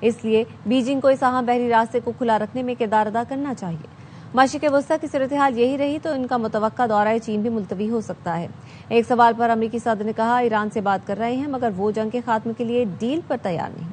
اس لیے بیجنگ کو اس اہم بحری راستے کو کھلا رکھنے میں کردار ادا کرنا چاہیے۔ مشرق وسطی کی صورتحال یہی رہی تو ان کا متوقع دورہ چین بھی ملتوی ہو سکتا ہے۔ ایک سوال پر امریکی صدر نے کہا ایران سے بات کر رہے ہیں مگر وہ جنگ کے خاتمے کے لیے ڈیل پر تیار نہیں۔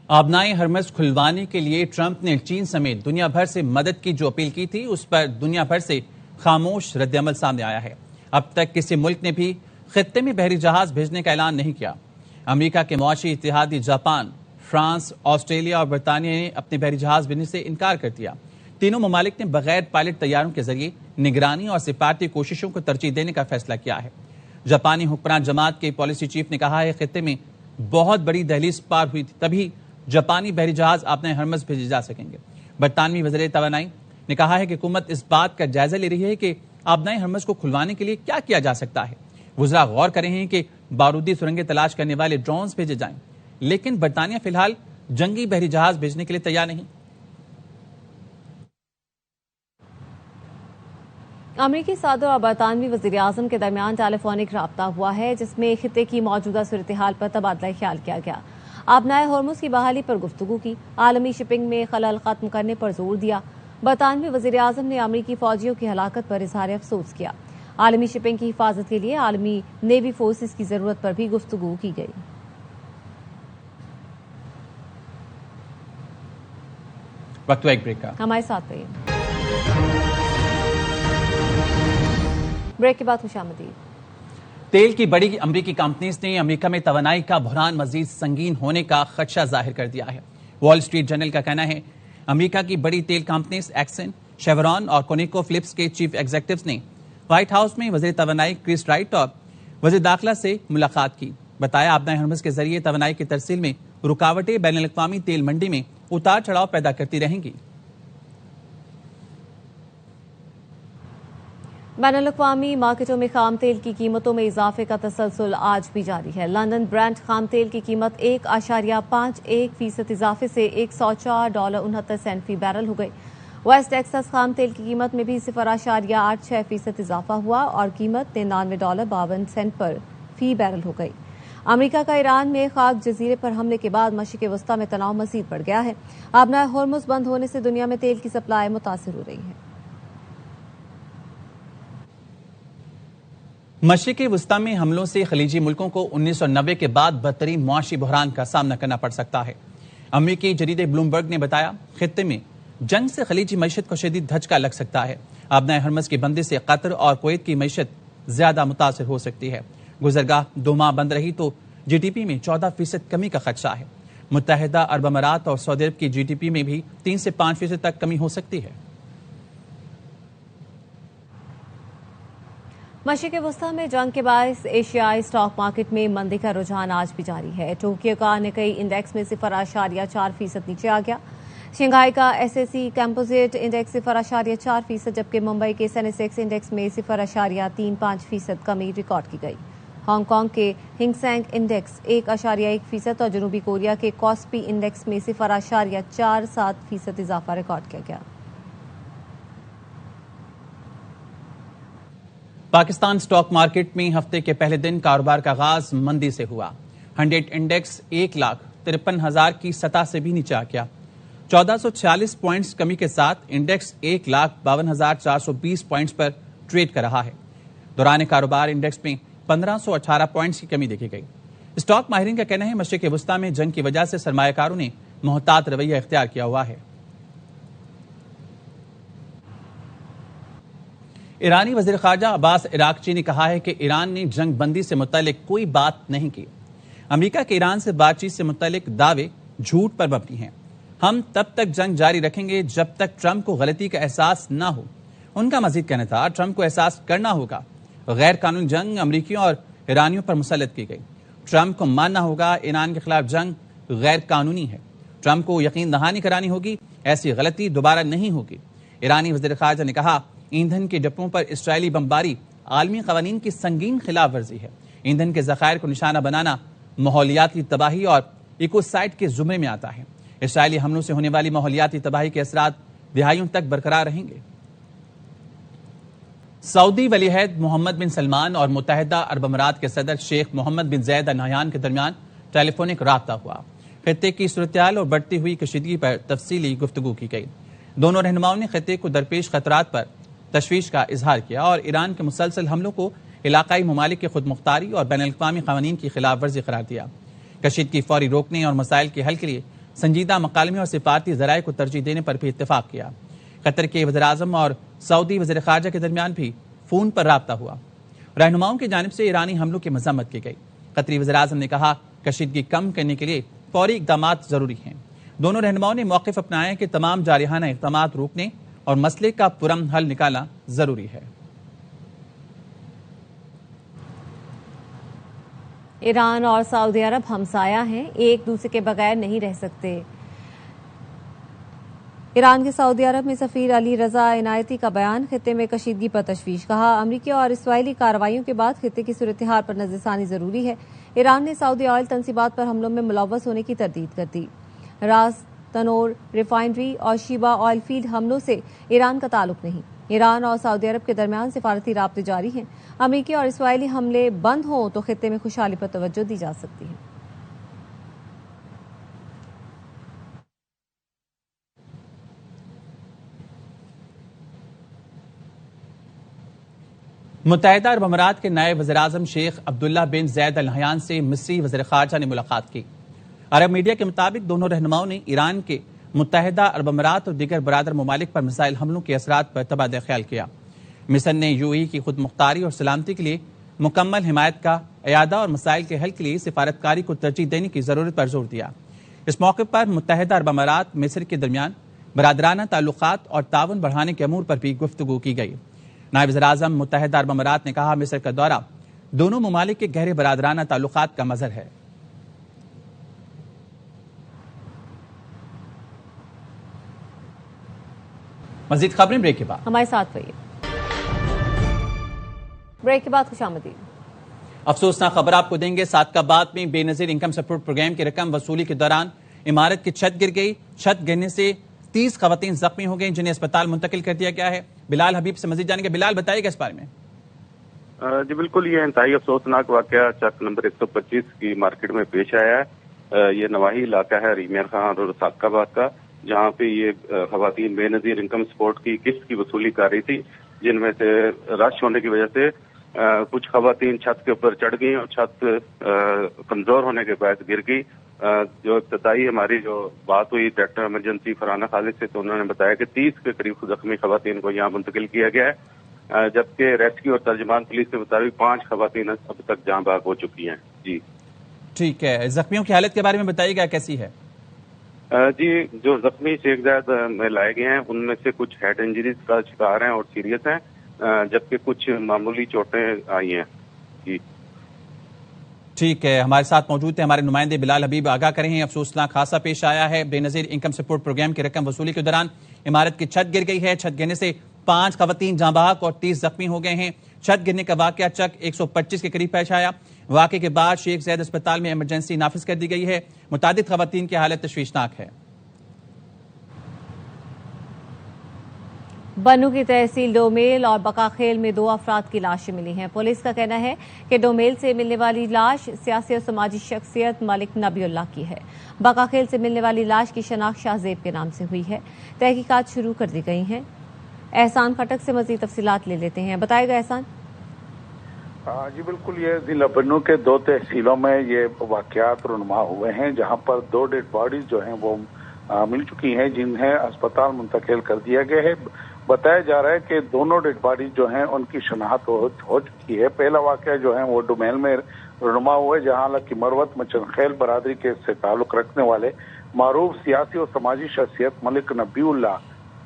آبنائے ہرمز کھلوانے کے لیے ٹرمپ نے چین سمیت دنیا بھر سے مدد کی جو اپیل کی تھی اس پر دنیا بھر سے خاموش رد عمل سامنے آیا ہے۔ اب تک کسی ملک نے بھی خطے میں بحری جہاز بھیجنے کا اعلان نہیں کیا۔ امریکہ کے معاشی اتحادی جاپان، فرانس، آسٹریلیا اور برطانیہ نے اپنے بحری جہاز بھیجنے سے انکار کر دیا۔ تینوں ممالک نے بغیر پائلٹ طیاروں کے ذریعے نگرانی اور سفارتی کوششوں کو ترجیح دینے کا فیصلہ کیا ہے۔ جاپانی حکمران جماعت کے پالیسی چیف نے کہا ہے خطے میں بہت بڑی دہلیز پار ہوئی تھی تبھی جاپانی بحری جہاز آبنائے ہرمز بھیجے جا سکیں گے۔ برطانوی وزیر توانائی نے کہا ہے کہ حکومت اس بات کا جائزہ لے رہی ہے کہ آبنائے ہرمز کو کھلوانے کے لیے کیا کیا جا سکتا ہے۔ وزراء غور کر رہے ہیں کہ بارودی سرنگیں تلاش کرنے والے ڈرونز بھیجے جائیں، لیکن برطانیہ فی الحال جنگی بحری جہاز بھیجنے کے لیے تیار نہیں۔ امریکی صدر اور برطانوی وزیر اعظم کے درمیان ٹیلی فونک رابطہ ہوا ہے جس میں خطے کی موجودہ صورتحال پر تبادلہ خیال کیا گیا۔ آبنائے ہرمز کی بحالی پر گفتگو کی، عالمی شپنگ میں خلل ختم کرنے پر زور دیا۔ برطانوی وزیر اعظم نے امریکی فوجیوں کی ہلاکت پر اظہار افسوس کیا۔ عالمی شپنگ کی حفاظت کے لیے عالمی نیوی فورسز کی ضرورت پر بھی گفتگو کی گئی۔ وقت ایک بریک کا، ہمارے ساتھ رہیے۔ بریک کے بعد خوش آمدید۔ تیل کی بڑی امریکی کمپنیز نے امریکہ میں توانائی کا بحران مزید سنگین ہونے کا خدشہ ظاہر کر دیا ہے۔ وال اسٹریٹ جرنل کا کہنا ہے امریکہ کی بڑی تیل کمپنیز ایکسن، شیورون اور کونیکو فلپس کے چیف ایگزیکٹوز نے وائٹ ہاؤس میں وزیر توانائی کرس رائٹ اور وزیر داخلہ سے ملاقات کی۔ بتایا آبنائے ہرمز کے ذریعے توانائی کی ترسیل میں رکاوٹیں بین الاقوامی تیل منڈی میں اتار چڑھاؤ پیدا کرتی رہیں گی۔ بین الاقوامی مارکیٹوں میں خام تیل کی قیمتوں میں اضافے کا تسلسل آج بھی جاری ہے۔ لندن برینٹ خام تیل کی قیمت 1.51% اضافے سے $104.69 فی بیرل ہو گئی۔ ویسٹ ٹیکساس خام تیل کی قیمت میں بھی 0.86% اضافہ ہوا اور قیمت $99.52 پر فی بیرل ہو گئی۔ امریکہ کا ایران میں خاک جزیرے پر حملے کے بعد مشرق وسطی میں تناؤ مزید بڑھ گیا ہے۔ آبنائے ہرمز بند ہونے سے دنیا میں تیل کی سپلائی متاثر ہو رہی ہے۔ مشرق وسطی میں حملوں سے خلیجی ملکوں کو 1990 کے بعد بدترین معاشی بحران کا سامنا کرنا پڑ سکتا ہے۔ امریکی جریدے بلومبرگ نے بتایا خطے میں جنگ سے خلیجی معیشت کو شدید دھچکا لگ سکتا ہے۔ آبنائے ہرمز کی بندی سے قطر اور کویت کی معیشت زیادہ متاثر ہو سکتی ہے۔ گزرگاہ 2 ماہ بند رہی تو جی ڈی پی میں 14% کمی کا خدشہ ہے۔ متحدہ عرب امارات اور سعودی عرب کی جی ڈی پی میں بھی 3 سے 5% تک کمی ہو سکتی ہے۔ مشرق وسطی میں جنگ کے باعث ایشیائی اسٹاک مارکیٹ میں مندی کا رجحان آج بھی جاری ہے۔ ٹوکیو کا نکئی انڈیکس میں 0.4% نیچے آ گیا۔ شنگھائی کا ایس ای سی کمپوزٹ انڈیکس 0.4%، جبکہ ممبئی کے سینسیکس انڈیکس میں 0.35% کمی ریکارڈ کی گئی۔ ہانگ کانگ کے ہنگ سینگ انڈیکس 1.1% اور جنوبی کوریا کے کاسپی انڈیکس میں 0.47% اضافہ ریکارڈ کیا گیا۔ پاکستان سٹاک مارکیٹ میں ہفتے کے پہلے دن کاروبار کا آغاز مندی سے ہوا۔ 100 انڈیکس 1,53,000 کی سطح سے بھی نیچے آ گیا۔ 1446 پوائنٹس کمی کے ساتھ انڈیکس 1,52,420 پوائنٹس پر ٹریڈ کر رہا ہے۔ دوران کاروبار انڈیکس میں 1518 پوائنٹس کی کمی دیکھی گئی۔ اسٹاک ماہرین کا کہنا ہے مشرق وسطی میں جنگ کی وجہ سے سرمایہ کاروں نے محتاط رویہ اختیار کیا ہوا ہے۔ ایرانی وزیر خارجہ عباس عراقچی نے کہا ہے کہ ایران نے جنگ بندی سے متعلق کوئی بات نہیں کی۔ امریکہ کے ایران سے بات چیت سے متعلق دعوے جھوٹ پر مبنی ہیں۔ ہم تب تک جنگ جاری رکھیں گے جب تک ٹرمپ کو غلطی کا احساس نہ ہو۔ ان کا مزید کہنا تھا ٹرمپ کو احساس کرنا ہوگا غیر قانونی جنگ امریکیوں اور ایرانیوں پر مسلط کی گئی۔ ٹرمپ کو ماننا ہوگا ایران کے خلاف جنگ غیر قانونی ہے۔ ٹرمپ کو یقین دہانی کرانی ہوگی ایسی غلطی دوبارہ نہیں ہوگی۔ ایرانی وزیر خارجہ نے کہا ایندھن کے ڈپوں پر اسرائیلی بمباری عالمی قوانین کی سنگین خلاف ورزی ہے۔ ایندھن کے ذخائر کو نشانہ بنانا ماحولیاتی تباہی اور ایکوسائڈ کے زمرے میں آتا ہے۔ اسرائیلی حملوں سے ہونے والی ماحولیاتی تباہی کے اثرات دہائیوں تک برقرار رہیں گے۔ سعودی ولی عہد محمد بن سلمان اور متحدہ عرب امارات کے صدر شیخ محمد بن زید ال نہیان کے درمیان ٹیلی فونک رابطہ ہوا۔ خطے کی صورتحال اور بڑھتی ہوئی کشیدگی پر تفصیلی گفتگو کی گئی۔ دونوں رہنماؤں نے خطے کو درپیش خطرات پر تشویش کا اظہار کیا اور ایران کے مسلسل حملوں کو علاقائی ممالک کے خود مختاری اور بین الاقوامی قوانین کی خلاف ورزی قرار دیا۔ کشیدگی فوری روکنے اور مسائل کے حل کے لیے سنجیدہ مکالمے اور سفارتی ذرائع کو ترجیح دینے پر بھی اتفاق کیا۔ قطر کے وزیراعظم اور سعودی وزیر خارجہ کے درمیان بھی فون پر رابطہ ہوا۔ رہنماؤں کی جانب سے ایرانی حملوں کی مذمت کی گئی۔ قطری وزیراعظم نے کہا کشیدگی کم کرنے کے لیے فوری اقدامات ضروری ہیں۔ دونوں رہنماؤں نے موقف اپنایا کہ تمام جارحانہ اقدامات روکنے اور مسئلے کا پرامن حل نکالنا ضروری ہے۔ ایران اور سعودی عرب ہمسایہ ہیں، ایک دوسرے کے بغیر نہیں رہ سکتے۔ ایران کے سعودی عرب میں سفیر علی رضا عنایتی کا بیان، خطے میں کشیدگی پر تشویش، کہا امریکی اور اسرائیلی کارروائیوں کے بعد خطے کی صورتحال پر نظر ثانی ضروری ہے۔ ایران نے سعودی آئل تنصیبات پر حملوں میں ملوث ہونے کی تردید کر دی۔ راس تنور ریفائنری اور شیبہ آئل فیلڈ حملوں سے ایران کا تعلق نہیں۔ ایران اور سعودی عرب کے درمیان سفارتی رابطے جاری ہیں۔ امریکی اور اسرائیلی حملے بند ہوں تو خطے میں خوشحالی پر توجہ دی جا سکتی ہے۔ متحدہ عرب امارات کے نائب وزیر اعظم شیخ عبداللہ بن زید ال نہیان سے مصری وزیر خارجہ نے ملاقات کی۔ عرب میڈیا کے مطابق دونوں رہنماؤں نے ایران کے متحدہ عرب امارات اور دیگر برادر ممالک پر میزائل حملوں کے اثرات پر تبادلہ خیال کیا۔ مصر نے یو ای کی خود مختاری اور سلامتی کے لیے مکمل حمایت کا اعادہ اور مسائل کے حل کے لیے سفارتکاری کو ترجیح دینے کی ضرورت پر زور دیا۔ اس موقع پر متحدہ عرب امارات مصر کے درمیان برادرانہ تعلقات اور تعاون بڑھانے کے امور پر بھی گفتگو کی گئی۔ نائب وزیر اعظم متحدہ عرب امارات نے کہا مصر کا دورہ دونوں ممالک کے گہرے برادرانہ تعلقات کا مظہر ہے۔ مزید خبریں بریک کے بعد۔ ہمارے ساتھ رہیے۔ بریک کے بعد خوش آمدید۔ افسوسناک خبر آپ کو دیں گے، صادقآباد میں بے نظیر انکم سپورٹ پروگرام کی رقم وصولی کے دوران عمارت کی چھت گر گئی۔ چھت گرنے سے 30 خواتین زخمی ہو گئیں جنہیں اسپتال منتقل کر دیا گیا ہے۔ بلال حبیب سے مزید جانیں گے۔ بلال بتائیے گا اس بارے میں۔ جی بالکل، یہ انتہائی افسوسناک واقعہ چک نمبر 125 کی مارکیٹ میں پیش آیا ہے۔ یہ نواحی علاقہ ہے ریمیر خان اور صادقآباد کا، جہاں پہ یہ خواتین بے نظیر انکم سپورٹ کی قسط کی وصولی کر رہی تھی، جن میں سے رش ہونے کی وجہ سے کچھ خواتین چھت کے اوپر چڑھ گئیں اور چھت کمزور ہونے کے باعث گر گئی۔ جو ابتدائی ہماری جو بات ہوئی ڈائریکٹر ایمرجنسی فرحانہ خالد سے، تو انہوں نے بتایا کہ 30 کے قریب زخمی خواتین کو یہاں منتقل کیا گیا ہے، جبکہ ریسکیو اور ترجمان پولیس کے مطابق 5 خواتین اب تک جاں بحق ہو چکی ہیں۔ جی ٹھیک ہے، زخمیوں کی حالت کے بارے میں بتائیے گا کیسی ہے؟ جی جو زخمی شیخ زاید میں لائے گئے ہیں ان میں سے کچھ ہیڈ انجریز کا شکار ہیں اور سیریس ہیں، جبکہ کچھ معمولی چوٹیں آئی ہیں۔ جی ٹھیک ہے، ہمارے ساتھ موجود ہیں ہمارے نمائندے بلال حبیب، آگاہ کریں ہیں افسوسناک حادثہ پیش آیا ہے۔ بے نظیر انکم سپورٹ پروگرام کی رقم وصولی کے دوران عمارت کی چھت گر گئی ہے۔ چھت گرنے سے 5 خواتین جاں بحق اور 30 زخمی ہو گئے ہیں۔ چھت گرنے کا واقعہ چک 125 کے قریب پیش آیا۔ واقعے کے بعد شیخ زاید اسپتال میں ایمرجنسی نافذ کر دی گئی ہے۔ متعدد خواتین کی حالت تشویشناک ہے۔ بنو کی تحصیل ڈومیل اور بقاخیل میں 2 افراد کی لاشیں ملی ہیں۔ پولیس کا کہنا ہے کہ ڈومیل سے ملنے والی لاش سیاسی اور سماجی شخصیت ملک نبی اللہ کی ہے۔ بقاخیل سے ملنے والی لاش کی شناخت شاہ زیب کے نام سے ہوئی ہے۔ تحقیقات شروع کر دی گئی ہیں۔ احسان خٹک سے مزید تفصیلات لے لیتے ہیں، بتائے گا احسان۔ جی بالکل، یہ ضلع بنو کے 2 تحصیلوں میں یہ واقعات رونما ہوئے ہیں، جہاں پر 2 ڈیڈ باڈیز جو ہیں وہ مل چکی ہیں، جنہیں اسپتال منتقل کر دیا گیا ہے۔ بتایا جا رہا ہے کہ دونوں ڈیڈ باڈیز جو ہیں ان کی شناخت ہو چکی ہے۔ پہلا واقعہ جو ہے وہ ڈومیل میں رونما ہوا ہے، جہاں کی مروت مچن خیل برادری کے سے تعلق رکھنے والے معروف سیاسی اور سماجی شخصیت ملک نبی اللہ،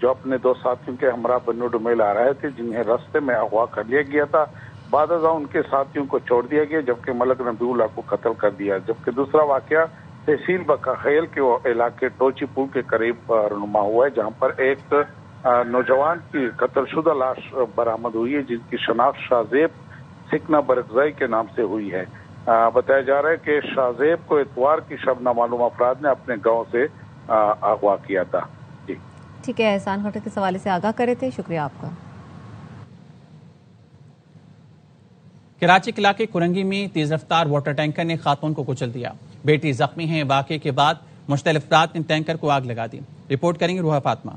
جو اپنے 2 ساتھیوں کے ہمراہ بنو ڈومیل آ رہے تھے، جنہیں راستے میں اغوا کر لیا گیا تھا۔ بعد ازاں ان کے ساتھیوں کو چھوڑ دیا گیا، جبکہ ملک نبی اللہ کو قتل کر دیا۔ جبکہ دوسرا واقعہ تحصیل بقاخیل کے علاقے ٹوچی پور کے قریب رونما ہوا ہے، جہاں پر ایک نوجوان کی قتل شدہ لاش برآمد ہوئی ہے، جن کی شناخت شاہ زیب سکنا برگزائی کے نام سے ہوئی ہے۔ بتایا جا رہا ہے کہ شاہ زیب کو اتوار کی شب نامعلوم افراد نے اپنے گاؤں سے اغوا کیا تھا۔ جی ٹھیک ہے، احسان خٹک کے حوالے سے آگاہ کرے تھے، شکریہ آپ کا۔ کراچی کے علاقے کرنگی میں تیز رفتار واٹر ٹینکر نے خاتون کو کچل دیا. بیٹی زخمی ہیں. واقعے کے بعد مشتعل افراد نے ٹینکر کو آگ لگا دی. رپورٹ کریں گے روحا فاطمہ.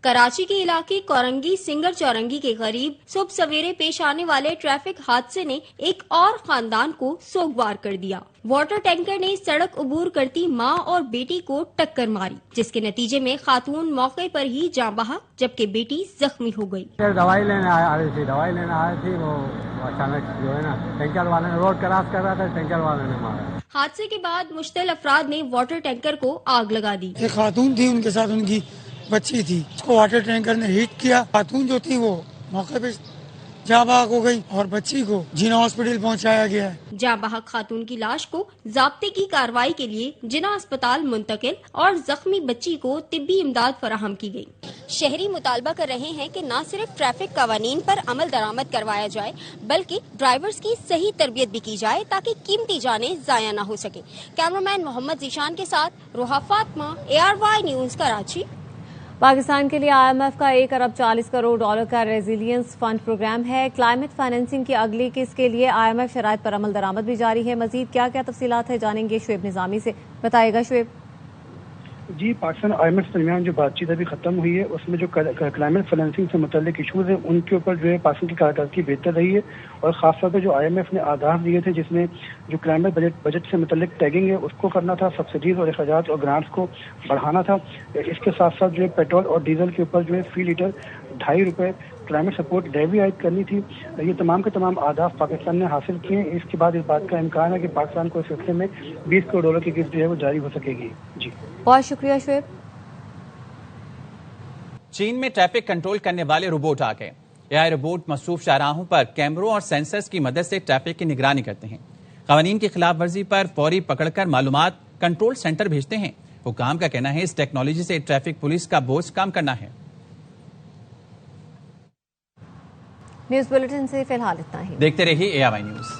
کراچی کے علاقے کورنگی سنگر چورنگی کے قریب صبح سویرے پیش آنے والے ٹریفک حادثے نے ایک اور خاندان کو سوگوار کر دیا. واٹر ٹینکر نے سڑک عبور کرتی ماں اور بیٹی کو ٹکر ماری، جس کے نتیجے میں خاتون موقع پر ہی جاں بحق جبکہ بیٹی زخمی ہو گئی. دوائی لینے آ رہی تھی وہ اچانک جو ہے نا ٹینکر والے نے روڈ کراس کر رہا تھا، ٹینکر والے نے مارا. حادثے کے بعد مشتعل افراد نے واٹر ٹینکر کو آگ لگا دی. ایک خاتون تھی، ان کے ساتھ ان کی بچی تھی. اس کو واٹر ٹینکر نے ہیٹ کیا. خاتون جو تھی وہ موقع پہ جاں بحق ہو گئی اور بچی کو جنا ہاسپٹل پہنچایا گیا ہے. جاں بحق خاتون کی لاش کو ضابطے کی کارروائی کے لیے جنا اسپتال منتقل اور زخمی بچی کو طبی امداد فراہم کی گئی. شہری مطالبہ کر رہے ہیں کہ نہ صرف ٹریفک قوانین پر عمل درآمد کروایا جائے بلکہ ڈرائیورز کی صحیح تربیت بھی کی جائے تاکہ قیمتی جانیں ضائع نہ ہو سکے. کیمرامین محمد ذیشان کے ساتھ روحا فاطمہ، ARY نیوز کراچی. پاکستان کے لیے IMF کا 1 ارب 40 کروڑ ڈالر کا ریزیلینس فنڈ پروگرام ہے. کلائمیٹ فائنینسنگ کی اگلی قسط کے لیے IMF شرائط پر عمل درآمد بھی جاری ہے. مزید کیا کیا تفصیلات ہیں جانیں گے شعیب نظامی سے. بتائے گا شعیب. جی، پاکستان IMF کے درمیان جو بات چیت ابھی ختم ہوئی ہے اس میں جو کلائمیٹ فائنینسنگ سے متعلق ایشوز ہیں ان کے اوپر جو ہے پاکستان کی کارکردگی بہتر رہی ہے اور خاص طور پہ جو IMF نے اہداف دیے تھے جس میں جو کلائمیٹ بجٹ سے متعلق ٹیگنگ ہے اس کو کرنا تھا، سبسڈیز اور اخراجات اور گرانٹس کو بڑھانا تھا. اس کے ساتھ ساتھ جو ہے پیٹرول اور ڈیزل کے اوپر جو ہے فی لیٹر 2.5 روپے کلائمیٹ سپورٹ لیوی عائد کرنی تھی. یہ تمام کے تمام اہداف پاکستان نے حاصل کیے ہیں. اس کے بعد اس بات کا امکان ہے کہ پاکستان کو اس سلسلے میں 20 کروڑ ڈالر کی قسط جو ہے وہ جاری ہو سکے گی. جی بہت شکریہ شعیب. چین میں ٹریفک کنٹرول کرنے والے روبوٹ آ گئے. AI روبوٹ مصروف شاہراہوں پر کیمروں اور سینسرز کی مدد سے ٹریفک کی نگرانی کرتے ہیں. قوانین کی خلاف ورزی پر فوری پکڑ کر معلومات کنٹرول سینٹر بھیجتے ہیں. حکام کا کہنا ہے اس ٹیکنالوجی سے ٹریفک پولیس کا بوجھ کم کرنا ہے. نیوز بلیٹن سے فی الحال اتنا ہی. دیکھتے رہیے ARY نیوز.